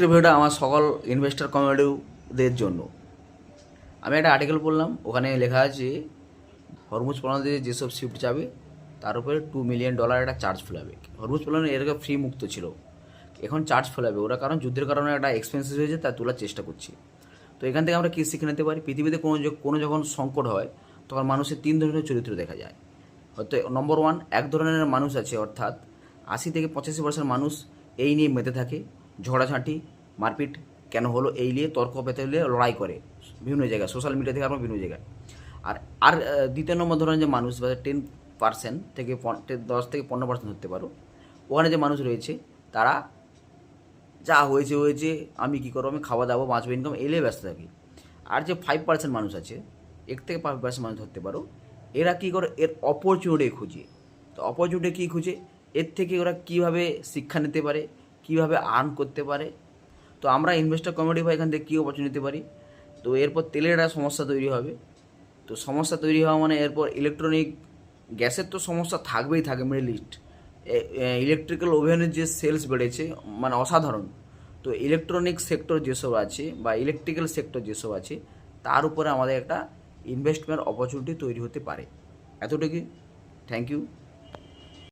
আজকের ভিডিওটা আমার সকল ইনভেস্টর কমিউনিটিদের জন্য। আমি একটা আর্টিকেল পড়লাম, ওখানে লেখা আছে হরমুজ প্রণালীতে যেসব শিফট যাবে তার উপরে $2 মিলিয়ন একটা চার্জ ফেলাবে। হরমুজ প্রণালী এর আগে ফ্রি মুক্ত ছিল, এখন চার্জ ফেলাবে ওরা, কারণ যুদ্ধের কারণে একটা এক্সপেন্সিভ হয়েছে, তা তোলার চেষ্টা করছি। তো এখান থেকে আমরা কী শিখে নিতে পারি? পৃথিবীতে কোনো যখন সংকট হয় তখন মানুষের 3 ধরনের চরিত্র দেখা যায়। হয়তো নম্বর 1, এক ধরনের মানুষ আছে, অর্থাৎ 80 থেকে 85% মানুষ এই নিয়ে মেতে থাকে, ঝগড়াঝাঁটি মারপিট কেন হলো এই নিয়ে তর্ক পেতে হলে লড়াই করে বিভিন্ন জায়গায়, সোশ্যাল মিডিয়া থেকে আমরা বিভিন্ন জায়গায়। আর আর দ্বিতীয় নম্বর ধরনের যে মানুষ, 10% থেকে 10 থেকে 15% ধরতে পারো, ওখানে যে মানুষ রয়েছে তারা যা হয়েছে হয়েছে, আমি কী করবো, আমি খাওয়া দাওয়া বাঁচবো, ইনকাম এলে ব্যস্ত থাকি। আর যে 5% মানুষ আছে, 1 থেকে 5% মানুষ ধরতে পারো, এরা কী করে, এর অপরচুনিটি খুঁজে। তো অপরচুনিটি কী খুঁজে, এর থেকে ওরা কীভাবে শিক্ষা নিতে পারে, কীভাবে আর্ন করতে পারে। তো আমরা ইনভেস্টর কমিউনিটি বা এখান থেকে কী অপরচুনিটি নিতে পারি? তো এরপর তেলের একটা সমস্যা তৈরি হবে। তো সমস্যা তৈরি হওয়া মানে এরপর ইলেকট্রনিক গ্যাসের তো সমস্যা থাকবেই থাকে, মিডল ইস্ট ইলেকট্রিক্যাল ওভেনের যে সেলস বেড়েছে মানে অসাধারণ। তো ইলেকট্রনিক সেক্টর যেসব আছে বা ইলেকট্রিক্যাল সেক্টর যেসব আছে তার উপরে আমাদের একটা ইনভেস্টমেন্ট অপরচুনিটি তৈরি হতে পারে। এতটুকুই। Thank you.